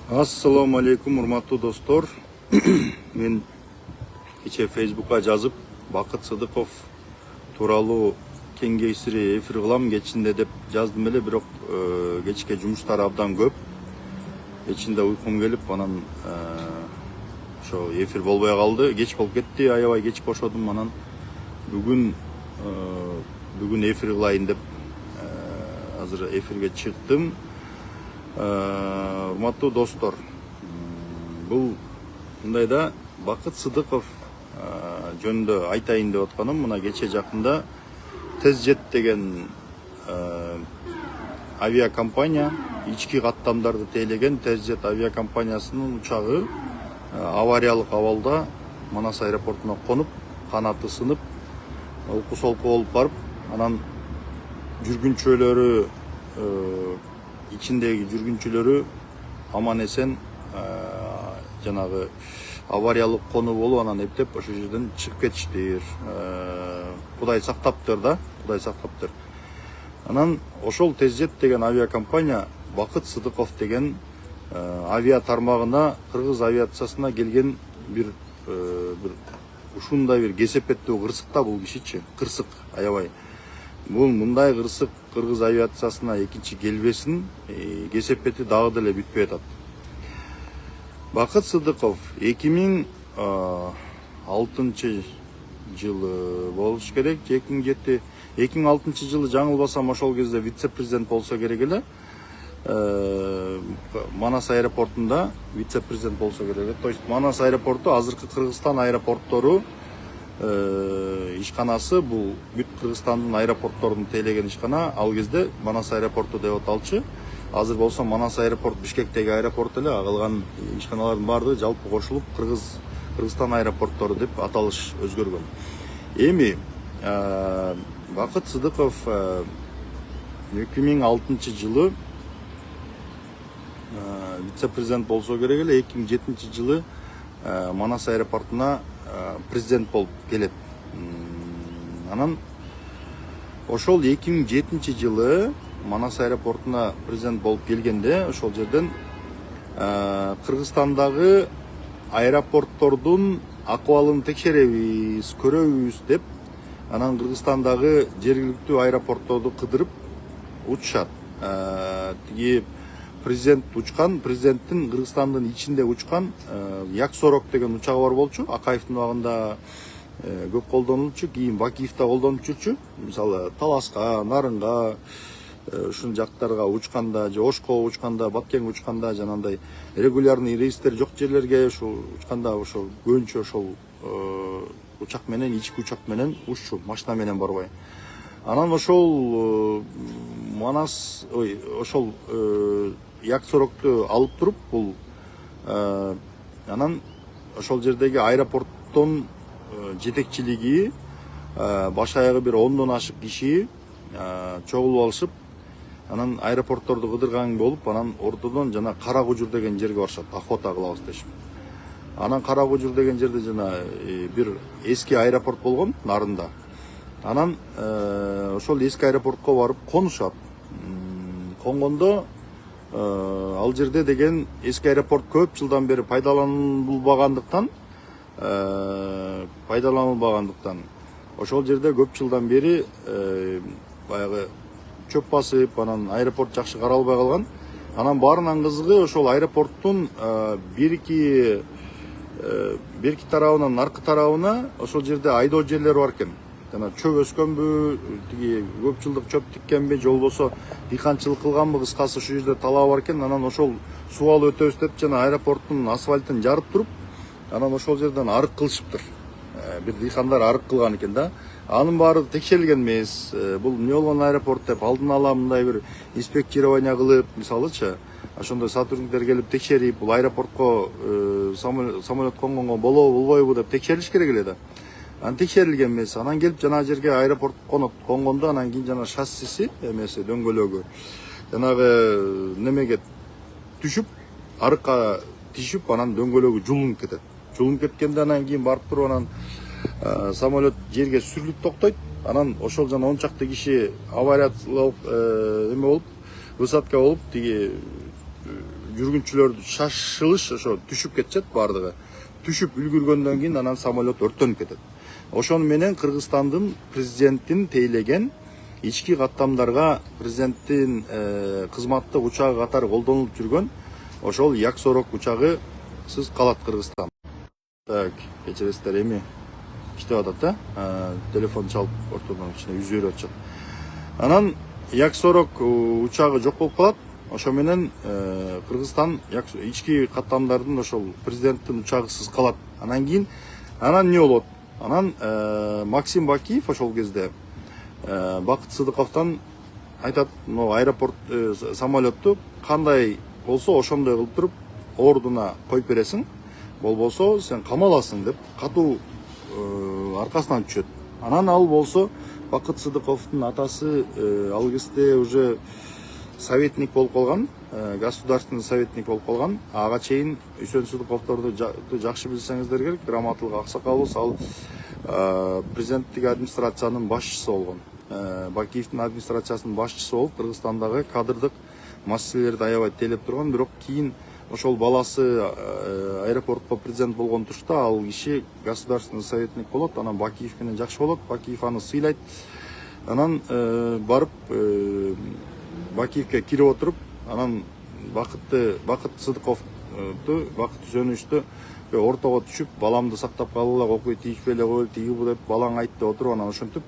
Assalamu alaikum, урматтуу достор. Мен кече Facebook'a жазып, Бакыт Сыдыков тууралуу кеңейсири эфир кылам кечинде деп жаздым эле, бирок кечке жумуштар абдан көп. Кечинде уйкум келип, анан ошо эфир болбой калды. Кеч болуп кетти, аябай кеч бошодум. Анан бүгүн эфир кылайын деп азыр эфирге чыктым. Урматтуу достор, бул мындай да Бакыт Сыдыков жөнүндө айтайын деп атканым, мына кече жакында TezJet деген авиакомпания, ички каттамдарды тейлеген TezJet авиакомпаниясынын учагы авариялык абалда Манас аэропортуна конуп, канаты сынып, олку солку болуп барып, анан жүргүнчүлөрү ичиндеги жүргүнчүлөрү аман эсен жанагы авариялык конуу болуп, анан эптеп ошол жерден чыгып кетиштир. Кудай сактаптыр да, Кудай сактаптыр. Анан ошол TezJet деген авиакомпания Бакыт Сыдыков деген авиа тармагына, кыргыз авиациясына келген бир ушундай бир кесепеттүү кырсык да бул кишичи. Кырсык аябай. Бул мындай кырсык кыргыз авиациясына экинчи келбесин, кесепети дагы деле бүтпөй атат. Бакыт Сыдыков 2006 жылы болуш керек, 2006 жылы жаңылбасам ошол кезде вице-президент болсо керек эле. Манас аэропортунда вице-президент болсо керек эле. То есть Манас аэропорту азыркы Кыргызстан аэропорттору ишканасы, бул бүт Кыргызстандын аэропортторун тейлеген ишкана. Ал кезде Манас аэропорту деп аталчу. Азыр болсо Манас аэропорт Бишкектеги аэропорт эле, калган ишканалардын баардыгы жалпы кошулуп Кыргызстан аэропорттору деп аталыш өзгөргөн. Эми Бакыт Сыдыков 2006 жылы вице-президент болсо керек эле, 2007 жылы Манас аэропортуна президент болуп келет. Анан ошол 2007 жылы Манас аэропортуна президент болуп келгенде, ошол жерден Кыргызстандагы аэропорттордун акыбалын текшеребиз, көрөбүз деп, анан Кыргызстандагы жергиликтүү аэропортторду кыдырып учушат. Тиги президент учкан, президенттин Кыргызстандын ичинде учкан Як-40 деген учагы бар болчу. Акаевдин убагында көп колдонулчу, кийин Бакиев да колдонуп жүрчү. Мисалы Таласка, Нарынга, ушул жактарга учканда, же Ошко учканда, Баткенге учканда, жанагындай регулярный рейстер жок жерлерге ушул учканда, ошол көбүнчө ошол учак менен, ички учак менен уччу, машина менен барбай. Анан ошол Манас, ошол Як-40ту алып туруп, бул анан ошол жердеги аэропорттун жетекчилиги, баш аягы бир 10дон ашык киши чогулуп алышып, анан аэропортторду кыдырган болуп, анан ортодон жана Кара Кужур деген жерге барышат, охота кылабыз дешип. Анан Кара Кужур деген жерде жана бир эски аэропорт болгон Нарында. Анан ошол эски аэропортко барып конушат. Конгондо ал жерде деген эски аэропорт көп жылдан бери пайдаланылбагандыктан ошол жерде көп жылдан бери баягы чөп басып, анан аэропорт жакшы каралбай калган. Анан баарынан кызыгы, ошол аэропорттун бирки тарабынан наркы тарабына ошол жерде айдоо жерлери бар экен. Жана чөп өскөнбү, тиги көп жылдык чөп тиккенби, же болбосо дыйканчылык кылганбы, кыскасы ушул жерде талаа бар экен. Анан ошол суу алып өтөбүз деп жана аэропорттун асфальтын жарып туруп, анан ошол жерден арык кылышыптыр. Бир дыйкандар арык кылган экен да. Анын баары текшерилген эмес. Бул эмне болгон аэропорт деп алдын ала мындай бир инспектирование кылып, мисалычы, ошондой сотрудниктер келип текшерип, бул аэропортко самолет конгонго болобу, болбойбу деп текшерилиш керек эле да. Анан текшерилген эмес. Анан келип жана жерге аэропорт конгондо, анан кийин жана шассиси эмеси дөңгөлөгү жанагы немеге түшүп, арыкка тишип, анан дөңгөлөгү жулунуп кетет. Жулунуп кеткенде анан кийин барып туруп, анан самолет жерге сүрүлүп токтойт. Анан ошол жана 10 чакты киши авариялык эме болуп, высадка болуп, тиги жүргүнчүлөрдү шашылыш ошо түшүп кетишет баардыгы. Түшүп үлгүргөндөн кийин анан самолет өрттөнүп кетет. Ошону менен Кыргызстандын президентин тейлеген ички каттамдарга президенттин кызматтык учагы катары колдонулуп жүргөн ошол Як-40 учагы сыз калат Кыргызстан. Так, кечиресиздер, эми иштеп атат да. Телефон чалып ортодон кичине үзүрүп атышат. Анан Як-40 учагы жок болуп калат. Ошо менен Кыргызстан ички каттамдардын ошол президенттин учагысыз калат. Анан эмне болот? Анан Максим Бакиев ошол кезде Бакыт Сыдыковдон айтат, аэропорт самолетту кандай болсо ошондой кылып туруп ордуна коюп бересиң, болбосо сен камаласың деп катуу аркасынан түшөт. Анан ал болсо Бакыт Сыдыковдун атасы ал кезде уже советник болуп калган, государственный советник болуп калган. Ага чейин Үсөн Сыдыковдорду жакшы билсеңиздер керек, грамоталык аксакал болсо, ал президенттик администрациянын башчысы болгон. Бакиевдин администрациясынын башчысы болуп, Кыргызстандагы кадрдык маселелерди аябай тейлеп турган, бирок кийин ошол баласы аэропортко президент болгон тушта ал киши государственный советник болот, анан Бакиев менен жакшы болот. Бакиев аны сыйлайт. Анан барып Бакиевке кирип отуруп, анан Бакыт Сыдыковду, Бакыт Үсөнүчтү ортого түшүп, баламды сактап калгыла, окуй тийишпей эле коелу, тиги бу деп балаң айтты деп отуруп, анан ошентип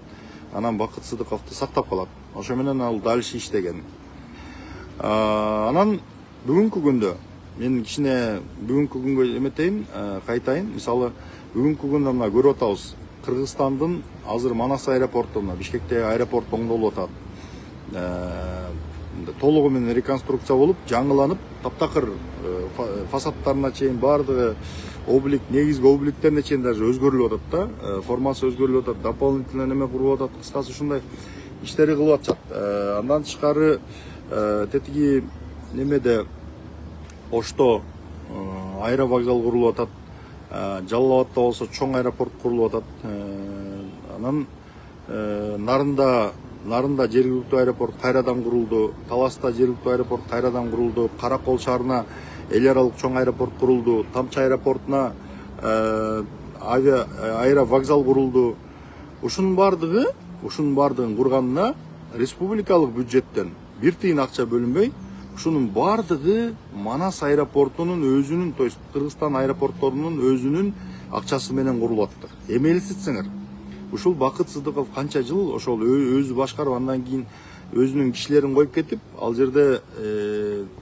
анан Бакыт Сыдыковду сактап калат. Ошо менен ал дальше иштеген. Анан бүгүнкү күндө мен кичине бүгүнкү күнгө эметейин, кайтайын. Мисалы, бүгүнкү күндө мына көрүп атабыз. Кыргызстандын азыр Манас аэропорту, Бишкектеги аэропорт оңдолуп атат. Толугу менен реконструкция болуп, жаңыланып, таптакыр фасадтарына чейин баардыгы облик, негизги обликтерине чейин даже өзгөрүлүп атат да, формасы өзгөрүлүп атат, дополнительно неме куруп атат, кыскасы ушундай иштери кылып атышат. Андан тышкары тетиги немеде Ошто аэровокзал курулуп атат, Жалал Абадта болсо чоң аэропорт курулуп атат. Анан Нарында жергиликтүү аэропорт кайрадан курулду, Таласта жергиликтүү аэропорт кайрадан курулду, Каракол шаарына эл аралык чоң аэропорт курулду, Тамчы аэропортуна аэровокзал курулду. Ушунун бардыгын курганына республикалык бюджеттен бир тыйын акча бөлүнбөй, ушунун бардыгы Манас аэропортунун өзүнүн, то есть Кыргызстан аэропортторунун өзүнүн акчасы менен курулуп атты. Эми элестетсеңер, ушул Бакыт Сыдыков канча жыл ошол өзү башкарып, андан кийин өзүнүн кишилерин коюп кетип, ал жерде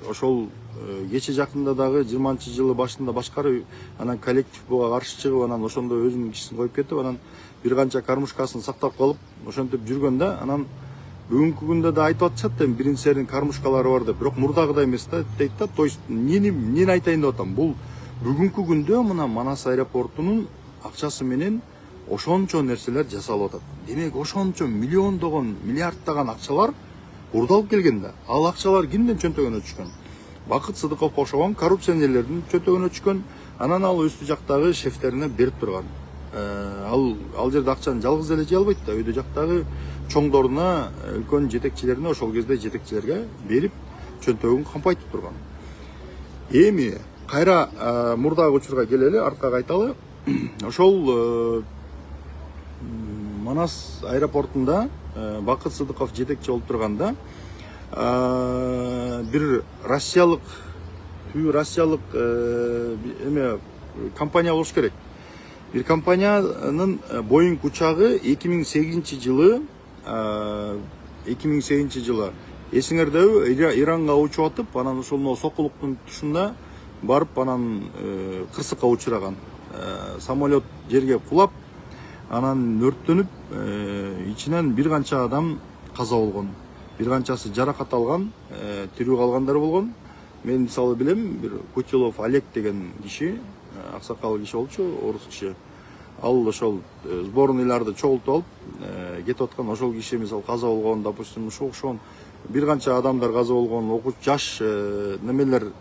ошол кече жакында дагы 20-жылы башында башкарып, анан коллектив буга каршы чыгып, анан ошондо өзүнүн кишисин коюп кетип, анан бир канча кармушкасын сактап калып, ошентип жүргөн да. Анан бүгүнкү күндө да айтып атышат, биринчи серин кармушкалары бар деп, бирок мурдагыдай эмес да, дейт да. То есть эмнени айтайын деп атам, бул бүгүнкү күндө мына Манас аэропортунун акчасы менен ошончо нерселер жасалып атат. Демек ошончо миллиондогон, миллиарддаган акчалар урдалып келген да. Ал акчалар кимдин чөнтөгүнө түшкөн? Бакыт Сыдыков окшогон коррупционерлердин чөнтөгүнө түшкөн. Анан ал өстү жактагы шефтерине берип турган. Ал жерде акчаны жалгыз эле жей албайт да, өйдө жактагы чоңдоруна, үлкөн жетекчилерине, ошол кезде жетекчилерге берип чөнтөгүн кампайтып турган. Эми кайра мурдагы учурга келели, артка кайталы. Ошол Манас аэропортунда Бакыт Сыдыков жетекчи болуп турганда бир Россиялык эме компания болуш керек. Бир компаниянын Боинг учагы 2008-жылы эсиңердеби, Иранга учуп атып, анан ошол сокулуктун тушунда барып, анан кырсыкка учураган. Самолет жерге кулап, анан өрттөнүп, ичинен бир канча адам каза болгон. Бир канчасы жаракат алган, тирүү калгандар болгон. Мен мисалы билем, бир Кутилов Олег деген киши, аксакал киши болчу, орус киши. Ал ошол сборныйларды чогултуп алып кетип аткан. Ошол киши мисалы каза болгон, допустим, ошон бир канча адамдар каза болгон, жаш немелер,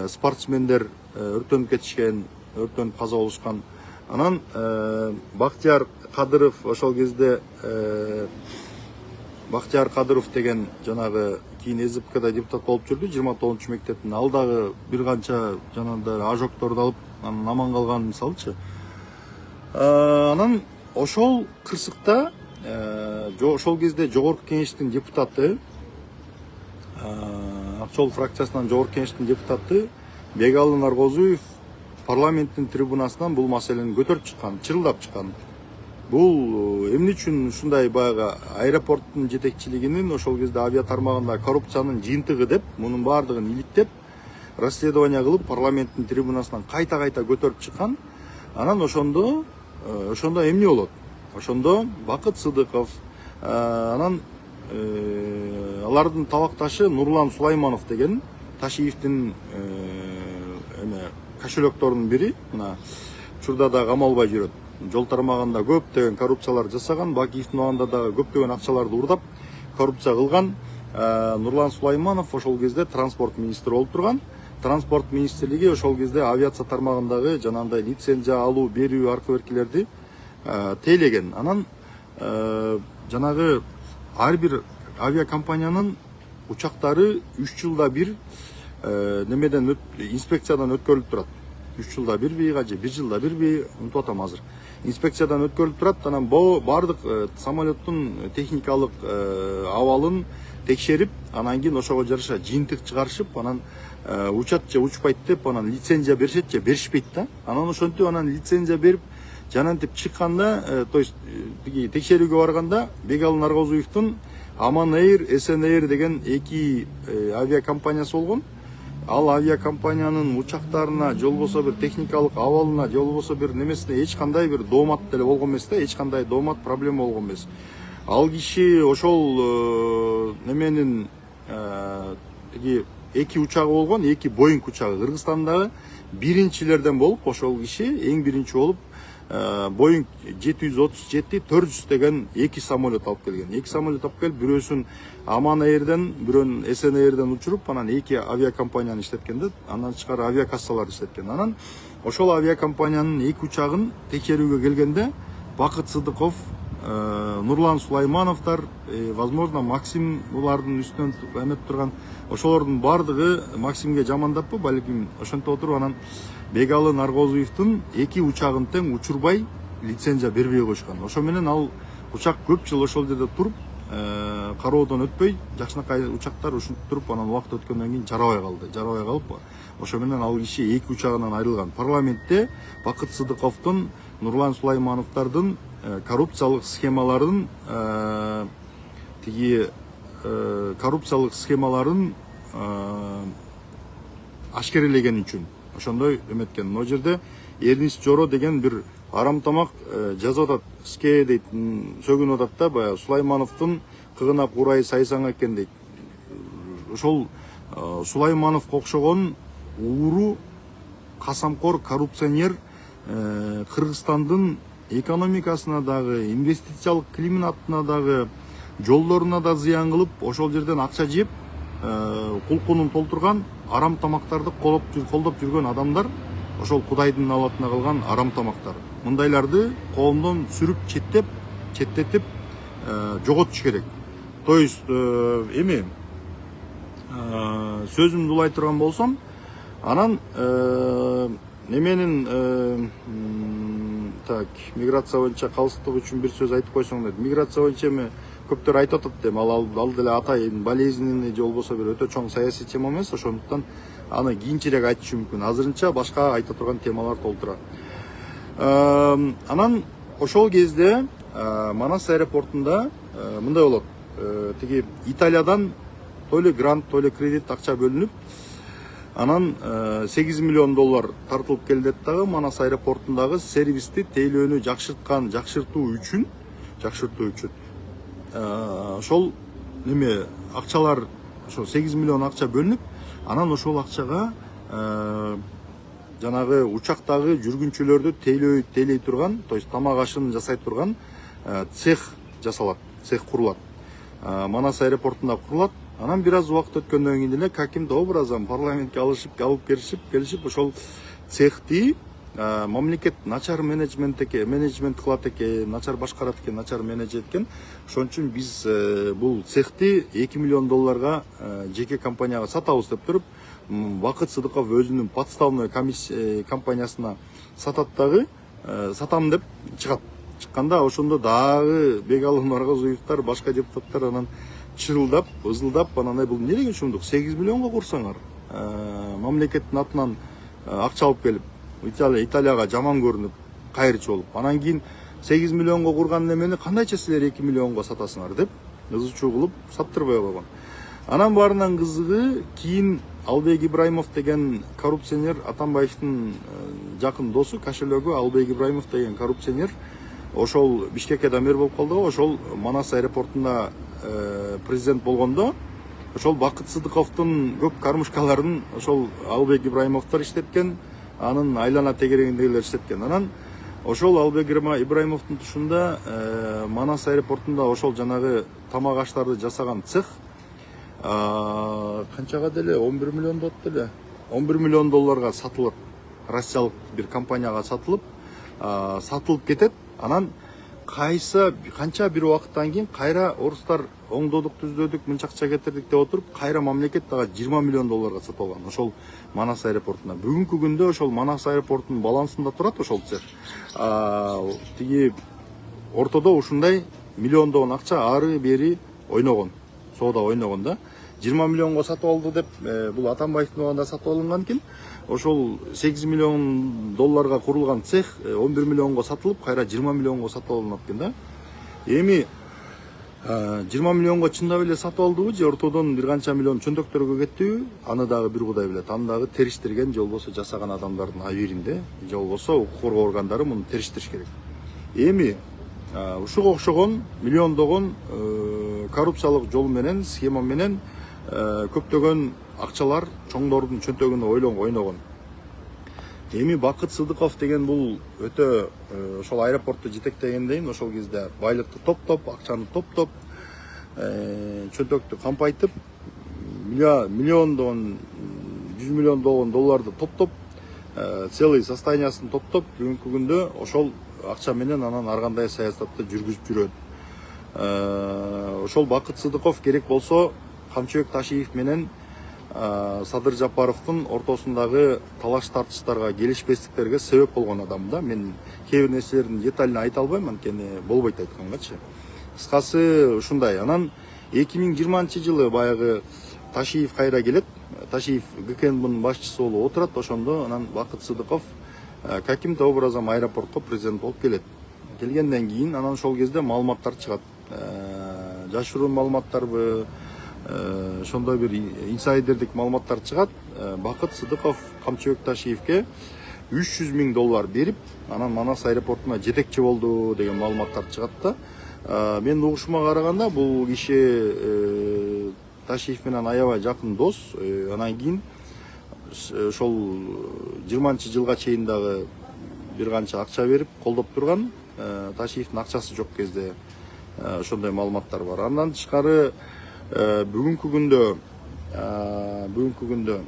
спортсмендер өрттөнүп кетишкен, өрттөнүп каза болушкан. Анан Бактияр Кадыров ошол кезде Бактияр Кадыров деген жанагы кийин СЗПКда депутат болуп жүрдү 29 мектептин. Ал дагы бир канча жанагындай ожогторду алып анан аман калган мисалычы. Анан ошол кырсыкта ошол кезде жогорку кеңештин депутаты, Акчол фракциясынан жогорку кеңештин депутаты Бегалы Наргозуев парламенттин трибунасынан бул маселени көтөрүп чыккан, чырылдап чыккан. Бул эмне үчүн ушундай баягы аэропорттун жетекчилигинин ошол кезде авиа тармагында коррупциянын жыйынтыгы деп, мунун баардыгын иликтеп, расследование кылып парламенттин трибунасынан кайта-кайта көтөрүп чыккан. Анан ошондо эмне болот? Ошондо Бакыт Сыдыков, анан алардын табакташы Нурлан Сулайманов деген Ташиевдин кошелокторунун бири, мына учурда да камалбай жүрөт. Жол тармагында көптөгөн коррупциялар жасаган, Бакиевдин убагында дагы көптөгөн акчаларды урдап коррупция кылган Нурлан Сулайманов ошол кезде транспорт министри болуп турган. Транспорт министрлиги ошол кезде авиация тармагындагы жанагындай лицензия алуу, берүү аркы-беркилерди тейлеген. Анан жанагы ар бир авиакомпаниянын учактары 3 жылда бир немеден инспекциядан өткөрүлүп турат. 3 жылда бир бийга же 1 жылда бир бий, унутуп атам азыр. Инспекциядан өткөрүлүп турат. Анан бардык самолеттун техникалык абалын текшерип, анан кийин ошого жараша жыйынтык чыгарышып, анан учат же учпайт деп, анан лицензия беришет же беришпейт да. Анан ошентип анан лицензия берип, жанантип чыкканда, то есть текшерүүгө барганда Бегалы Наргозуевдун Аман Эйр, SN Air деген эки авиакомпаниясы болгон. Ал авиакомпаниянын учактарына, же болбосо бир техникалык абалына, же болбосо бир немесине эч кандай бир доомат деле болгон эмес да, эч кандай доомат проблема болгон эмес. Ал киши ошол неменин эки учагы болгон, эки Боинг учагы Кыргызстандагы биринчилерден болуп, ошол киши эң биринчи болуп Боинг 737-400 деген эки самолет алып келген. Эки самолет алып келип, бирөөсүн Аман Эйрден, бирөөнүн SN Airден учуруп, анан эки авиакомпанияны иштеткен да, андан тышкары авиакассаларды иштеткен. Анан ошол авиакомпаниянын эки учагын текшерүүгө келгенде Бакыт Сыдыков, Нурлан Сулаймановдар, возможно, Максим булардын үстүнөн эмеп турган, ошолордун бардыгы Максимге жамандаппы, балким ошентип отуруп, анан Бегалы Наргозуевдун эки учагын тең учурбай лицензия бербей койушкан. Ошо менен ал учак көп жыл ошол жерде туруп, кароодон өтпөй, жакшынакай учактар ушинтип туруп, анан убакыт өткөндөн кийин жарабай калды. Жарабай калып, ошо менен ал киши эки учагынан айрылган. Парламентте Бакыт Сыдыковдун, Нурлан Сулаймановдардын коррупциялык схемаларын ашкерелеген үчүн ошондой эметкен. Могу жерде Эрнис Жоро деген бир арам тамак жазып атат, ске дейт, сөгүнүп атат да, баягы Сулаймановдун кыгына курай сайсаң экен дейт. Ошол Сулаймановго окшогон ууру касамкор коррупционер Кыргызстандын экономикасына дагы, инвестициялык климатына дагы, жолдоруна да зыян кылып, ошол жерден акча жеп, кулкунун толтурган, арам тамактарды колдоп жүргөн адамдар, ошол Кудайдын алатына калган арам тамактар. Мындайларды коомдон сүрүп четтетип жоготуш керек. То есть эми сөзүмдү улай турган болсом, анан неменин так, миграция боюнча калыстык үчүн бир сөз айтып койсоң дейт. Миграция боюнча эми көптөр айтып атат дейм, ал деле атай болезненный же болбосо бир өтө чоң саясий тема эмес, ошондуктан аны кийинчерээк айтышым мүмкүн. Азырынча башка айта турган темалар толтура. Анан ошол кезде Манас аэропортунда мындай болот. Тиги Италиядан то ли грант, то ли кредит акча бөлүнүп, анан 8 миллион доллар тартылып келди дагы Манас аэропортундагы сервисти тейлөөнү жакшыртуу үчүн ошол неме акчалар, ошо 8 миллион акча бөлүнүп, анан ошол акчага жанагы учактагы жүргүнчүлөрдү тейлей турган, то есть тамак ашын жасай турган цех жасалат, цех курулат. Манас аэропортунда курулат. Анан бир аз убакыт өткөндөн кийин эле каким-то образом парламентке алып келишип ошол цехти мамлекет начар менеджмент кылат экен, начар башкарат экен, начар менеджер экен. Ошон үчүн биз бул цехти 2 миллион долларга жеке компанияга сатабыз деп туруп, Бакыт Сыдыков өзүнүн подставной компаниясына сатат дагы, сатам деп чыгат. Чыкканда ошондо дагы Бегалов Наргазуевдер, башка депутаттар анан чырылдап, ызылдап, анан бул эмне деген ушундук 8 миллионго курсаңар, мамлекеттин атынан акча алып келип, Италияга жаман көрүнүп, кайрчу болуп, анан кийин 8 миллионго курган немени кандайча силер 2 миллионго сатасыңар деп ызы чуу кылып саттырбай койгон. Анан баарынан кызыгы, кийин Албек Ибраимов деген коррупционер, Атамбаевдин жакын досу, кошелөгү Албек Ибраимов деген коррупционер, ошол Бишкекке да мэр болуп калды го, ошол Манас аэропортунда президент болгондо, ошол Бакыт Сыдыковдун көп кармышкаларын ошол Албек Ибраимовдор иштеткен, анын айлана тегерегиндегилер иштеткен. Анан ошол Албек Ибраимовдун тушунда Манас аэропортунда ошол жанагы тамак аштарды жасаган цех канчага деле 11 миллион дот деле 11 миллион долларга сатылып, россиялык бир компанияга сатылып кетет. Анан канча бир убакыттан кийин кайра орустар оңдодук, түздөдүк, мынча акча кетирдик деп отуруп, кайра мамлекет дагы 20 миллион долларга сатып алган ошол Манас аэропортуна. Бүгүнкү күндө ошол Манас аэропортунун балансында турат ошол цех. Тиги ортодо ушундай миллиондогон акча ары бери ойногон, соода ойногон да. 20 миллионго сатып алды деп, бул Атамбаевдин убагында сатып алынган экен. Ошол 8 миллион долларга курулган цех 11 миллионго сатылып, кайра 20 миллионго сатып алынат экен да. Эми 20 миллионго чындап эле сатып алдыбы же ортодон бир канча миллион чөндөктөргө кеттиби, аны дагы бир Кудай билет. Аны дагы териштирген, же болбосо жасаган адамдардын абийиринде, же болбосо укук коргоо органдары муну териштириш керек. Эми ушуга окшогон миллиондогон коррупциялык жол менен, схема менен көптөгөн акчалар чоңдордун чөнтөгүндө ойногон. Эми Бакыт Сыдыков деген бул өтө ошол аэропортту жетектегенден ошол кезде байлыкты топтоп, акчаны топтоп, чөнтөктү кампайтып, миллиондогон, 100 миллиондогон долларды топтоп, целый состояниясын топтоп, бүгүнкү күндө ошол акча менен анан ар кандай саясатты жүргүзүп жүрөт. Ошол Бакыт Сыдыков керек болсо Камчыбек Ташиев менен Садыр Жапаровдун ортосундагы талаш тартыштарга, келишпестиктерге себеп болгон адам да. Мен кээ бир нерселердин деталын айта албайм, анткени болбойт айткангачы. Кыскасы ушундай. Анан 2020-жылы баягы Ташиев кайра келет. Ташиев ГКНБнын башчысы болуп отурат. Ошондо анан Бакыт Сыдыков каким-то образом аэропортко президент болуп келет. Келгенден кийин анан ошол кезде маалыматтар чыгат. Жашыруун маалыматтарбы, ошондой бир инсайдердик маалыматтар чыгат. Бакыт Сыдыков Камчыбек Ташиевке 300 000 доллар берип, анан Манас аэропортуна жетекчи болду деген маалыматтар чыгат да. Мен угушума караганда бул киши Ташиев менен аябай жакын дос. Анан кийин ошол 20-жылга чейин дагы бир канча акча берип колдоп турган. Ташиевдин акчасы жок кезде ошондой маалыматтар бар. Андан тышкары бүгүнкү күндө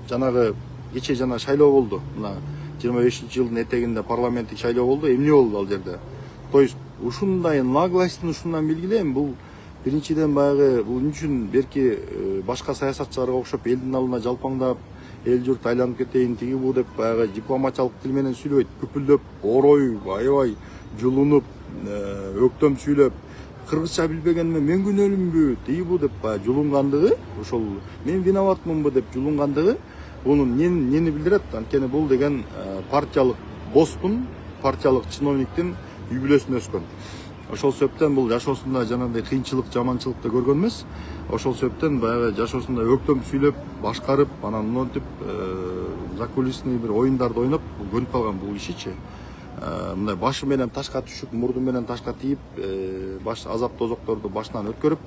жанагы кече жана шайлоо болду. Мына 25-жылдын этегинде парламенттик шайлоо болду. Эмне болду ал жерде? То есть ушундай наглостун ушундан белгилейм. Бул биринчиден баягы бул үчүн берки башка саясатчыларга окшоп элдин алдына жалпаңдап, эл журт айланып кетейин тиги бу деп баягы дипломатиялык тил менен сүйлөбөйт. Күпүлдөп, орой, аябай жулунуп, өктөм сүйлөп, кыргызча билбегениме мен күнөөлүмбү, тиги бу деп жулунгандыгы, ошол мен виноватмынбы деп жулунгандыгы бунун нени билдирет? Анткени бул деген партиялык бостун, партиялык чиновниктин үй бүлөсүндө өскөн. Ошол себептен бул жашоосунда жанагындай кыйынчылык, жаманчылыкты көргөн эмес. Ошол себептен баягы жашоосунда өктөм сүйлөп, башкарып, анан монтип закулисный бир оюндарды ойноп көнүп калган бул кишичи. Мындай башы менен ташка түшүп, мурду менен ташка тийип, баш азап тозокторду башынан өткөрүп,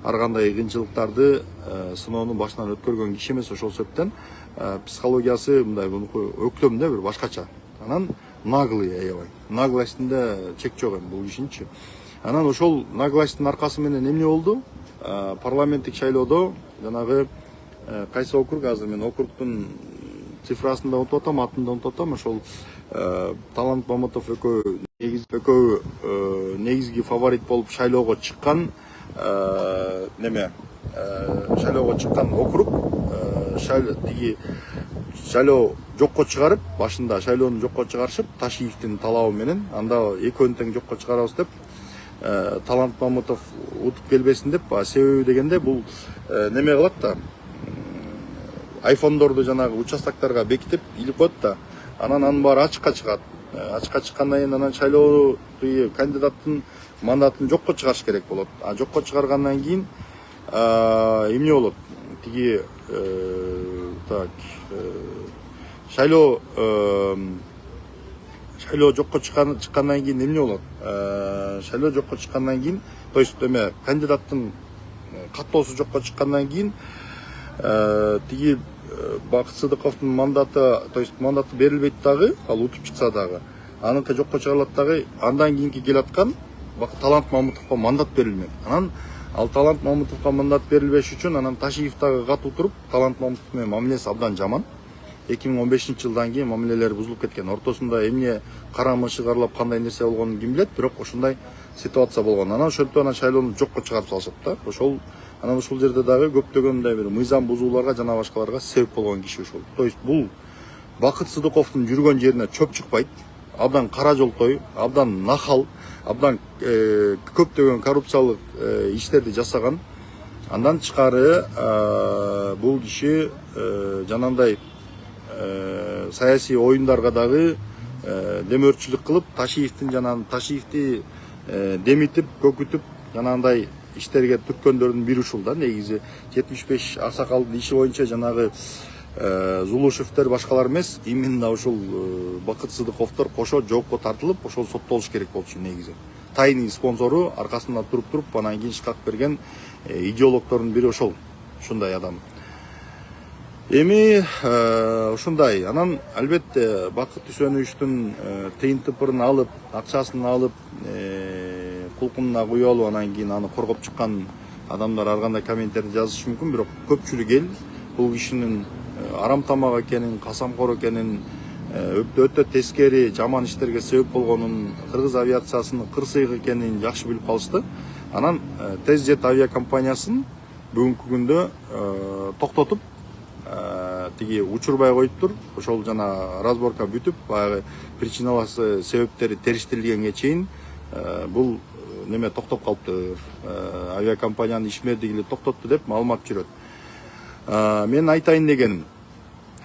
ар кандай кыйынчылыктарды, сыноону башынан өткөргөн киши эмес. Ошол себептен психологиясы мындай өктөмдө бир башкача. Анан наглый аябай. Наглостунда чек жок эми бул кишинчи. Анан ошол наглостун аркасы менен эмне болду? Парламенттик шайлоодо жанагы кайсы округ, азыр мен округдун цифрасын да унутуп атам, атын да унутуп атам. Ошол Талант Мамытов экөө негизги фаворит болуп шайлоого чыккан шайлоого чыккан округ шайлоо жокко чыгарып, башында шайлоону жокко чыгарышып, Ташиевдин талабы менен анда экөөнү тең жокко чыгарабыз деп Талант Мамытов утуп келбесин деп, себеби дегенде бул неме кылат да, айфондорду жанагы участоктарга бекитип илип коет да, анан анын баары ачыкка чыгат. Ачыкка чыккандан кийин анан шайлоо кандидаттын мандатын жокко чыгарыш керек болот. Жокко чыгаргандан кийин эмне болот? Тиги шайлоо жокко чыккандан кийин эмне болот? Шайлоо жокко чыккандан кийин, то есть кандидаттын каттоосу жокко чыккандан кийин тиги Бакыт Сыдыковдун мандаты, то есть мандаты берилбейт дагы, ал утуп чыкса дагы. Аныкы жокко чыгарылат дагы, андан кийинки келаткан Талант Мамытовго мандат берилмек. Анан ал Талант Мамытовго мандат берилбеш үчүн анан Ташиев дагы катуу туруп, Талант Мамытов менен мамилеси абдан жаман. 2015-жылдан кийин мамилелери бузулуп кеткен. Ортосунда эмне карамышы карлап кандай нерсе болгонун ким билет, бирок ошондой ситуация болгон. Анан ошентип анан шайлоону жокко чыгарып салышат да. Анан ушул жерде дагы көптөгөн мындай бир мыйзам бузууларга жана башкаларга себеп болгон киши ушул. То есть бул Бакыт Сыдыковдун жүргөн жерине чөп чыкпайт. Абдан кара жолтой, абдан нахал, абдан көптөгөн коррупциялык иштерди жасаган. Андан тышкары бул киши жанагындай саясий оюндарга дагы демөөрчүлүк кылып, Ташиевди демитип, көкүтүп, жанагындай иштерге түрткөндөрдүн бири ушул да. Негизи 75 аксакалдын иши боюнча жанагы Зулушевтер башкалар эмес, именно ушул Бакыт Сыдыковдор кошо жоопко тартылып, ошол соттолуш керек болчу негизи. Тайный спонсору аркасында туруп, анан кийин шкак берген идеологдордун бири ошол. Ушундай адам. Эми ушундай. Анан албетте Бакыт Үсөнүчтүн тыйынтыпырын алып, акчасын алып, кулкунуна куюп алып, анан кийин аны коргоп чыккан адамдар ар кандай комменттерди жазышы мүмкүн, бирок көпчүлүк эл бул кишинин арамтамак экенин, касамкор экенин, өтө тескери жаман иштерге себеп болгонун, кыргыз авиациясынын кырсыйык экенин жакшы билип калышты. Анан Тезжет авиакомпаниясын бүгүнкү күндө токтотуп, тиги учурбай коюптур. Ошол жана разборка бүтүп, баягы причиналасы, себептери териштирилгенге чейин бул неме токтоп калыптыр. Авиакомпаниянын ишмердиги токтотту деп маалымат жүрөт. Мен айтайын дегеним,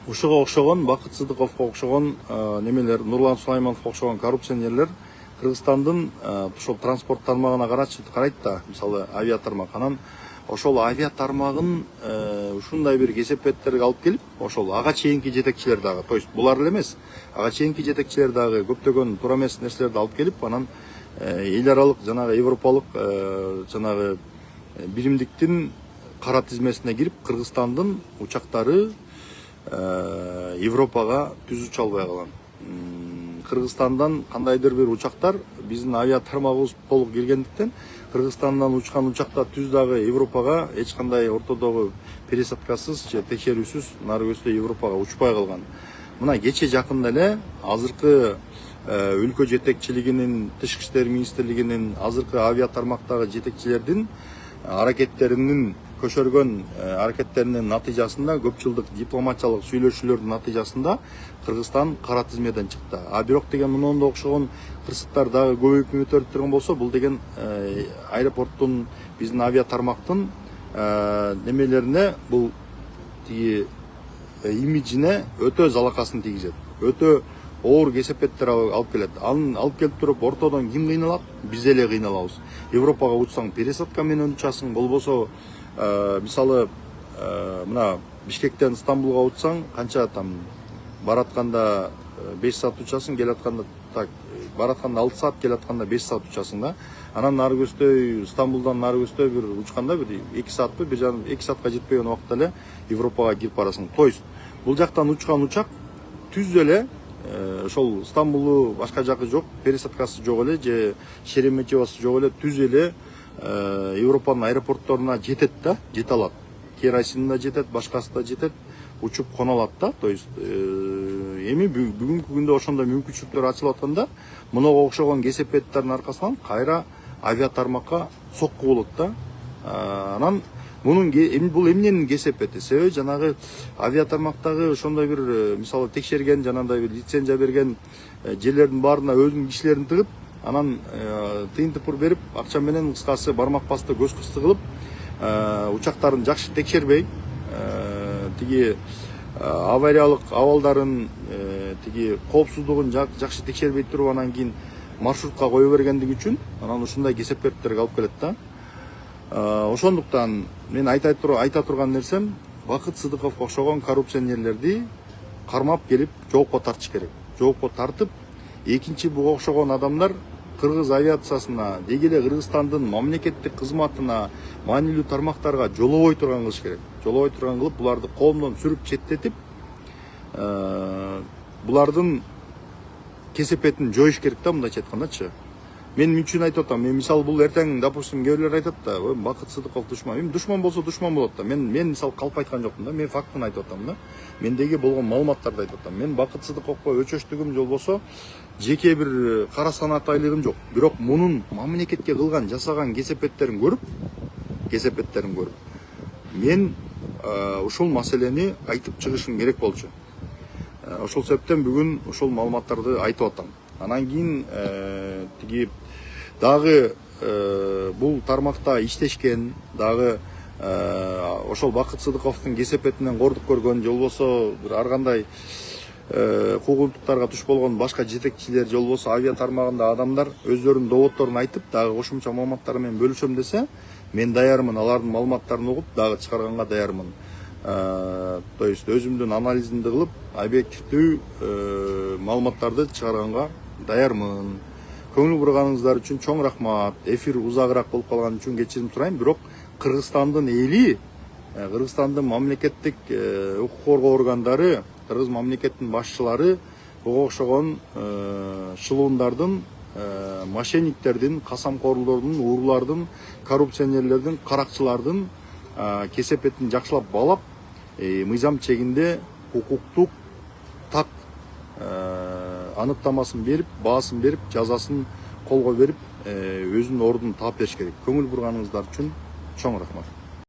ушуга окшогон, Бакыт Сыдыковго окшогон немелер, Нурлан Сулаймановго окшогон коррупционерлер Кыргызстандын ошол транспорт тармагына карайт да, мисалы авиа тармак. Анан ошол авиа тармагын ушундай бир кесепеттерге алып келип, ошол ага чейинки жетекчилер дагы, то есть булар эле эмес, ага чейинки жетекчилер дагы көптөгөн туура эмес нерселерди алып келип, анан эл аралык жанагы европалык жанагы биримдиктин кара тизмесине кирип, Кыргызстандын учактары Европага түз уча албай калган. Кыргызстандан кандайдыр бир учактар биздин авиа тармагыбыз толук киргендиктен Кыргызстандан учкан учакта түз дагы Европага эч кандай ортодогу пересадкасыз же текшерүүсүз нары көздөй Европага учпай калган. Мына кече жакында эле азыркы өлкө жетекчилигинин, Тышкы иштер министрлигинин, азыркы авиа тармактагы жетекчилердин аракеттеринин көшөргөн аракеттеринин натыйжасында, көп жылдык дипломатиялык сүйлөшүүлөрдүн натыйжасында Кыргызстан кара тизмеден чыкты. Бирок деген мындай окшогон кырсыктар дагы көбөйүп өтөрүп турган болсо, бул деген аэропорттун, биздин авиа тармактын немелерине, бул тиги имиджине өтө залакасын тийгизет. Өтө оор кесепеттер алып келет. Анын алып келип туруп, ортодон ким кыйналат? Биз эле кыйналабыз. Европага учсаң пересадка менен учасың, болбосо мисалы мына Бишкектен Стамбулга учсаң, канча там баратканда 5 саат учасың, келатканда баратканда 6 саат, келатканда 5 саат учасың да. Анан нары көздөй, Стамбулдан нары көздөй бир учканда бир 2 саатпы, бир жарым 2 саатка жетпеген убакта эле Европага кирип барасың. То есть бул жактан учкан учак түз эле ошол Стамбулу башка жагы жок, пересадкасы жок эле же Шереметьевасы жок эле, түз эле Европанын аэропортторуна жетет да, жете алат. керосин да жетет, башкасы да жетет, учуп коно алат да. То есть эми бүгүнкү күндө ошондой мүмкүнчүлүктөр ачылып атканда мынага окшогон кесепеттердин аркасынан кайра авиа тармакка сокку болот да. Анан эми бул эмненин кесепети? Себеби жанагы авиа тармактагы ошондой бир мисалы текшерген, жанагындай бир лицензия берген жерлердин баарына өзүнүн кишилерин тыгып, анан тыйын тыпыр берип, акча менен кыскасы бармак басты, көз кысты кылып, учактарын жакшы текшербей, тиги авариялык абалдарын, тиги коопсуздугун жакшы текшербей туруп, анан кийин маршрутка кое бергендиги үчүн анан ушундай кесепеттерге алып келет да. Ошондуктан мен айта турган нерсем, Бакыт Сыдыковго окшогон коррупционерлерди кармап келип жоопко тартыш керек. Жоопко тартып, экинчи буга окшогон адамдар кыргыз авиациясына, деги эле Кыргызстандын мамлекеттик кызматына, маанилүү тармактарга жолобой турган кылыш керек. Жолобой турган кылып, буларды коомдон сүрүп четтетип, булардын кесепетин жоюш керек да, мындайча айткандачы. Мен үчүн айтып атам, мен мисалы бул эртең, допустим, кээ бирлер айтат да, Бакыт Сыдыков душман. Эми душман болсо душман болот да. Мен мисалы калп айткан жокмун да, мен фактын айтып атам да. Мендеги болгон маалыматтарды айтып атам. Мен Бакыт Сыдыковго өчөштүгүм болбосо, жеке бир кара санаатайлыгым жок. Бирок мунун мамлекетке кылган, жасаган кесепеттерин көрүп, мен ушул маселени айтып чыгышым керек болчу. Ошол себептен бүгүн ушул маалыматтарды айтып атам. Анан кийин тиги дагы бул тармакта иштешкен, дагы ошол Бакыт Сыдыковдун кесепетинен кордук көргөн, же болбосо бир ар кандай куугунтуктарга туш болгон башка жетекчилер, же болбосо авиа тармагында адамдар өздөрүнүн доводдорун айтып, дагы кошумча маалыматтар менен бөлүшөм десе, мен даярмын, алардын маалыматтарын угуп, дагы чыгарганга даярмын. То есть өзүмдүн анализимди кылып, объективдүү маалыматтарды чыгарганга даярмын. Көңүл бурганыңыздар үчүн чоң рахмат. Эфир узагыраак болуп калган үчүн кечирим сурайм, бирок Кыргызстандын эли, Кыргызстандын мамлекеттик укук коргоо органдары, кыргыз мамлекеттин башчылары буга окшогон шылуундардын, мошенниктердин, касамкорлордун, уруулардын, коррупционерлердин, каракчылардын кесепетин жакшылап баалап, мыйзам чегинде укуктук так аныктамасын берип, баасын берип, жазасын колго берип, өзүнүн ордун таап бериш керек. Көңүл бурганыңыздар үчүн чоң рахмат.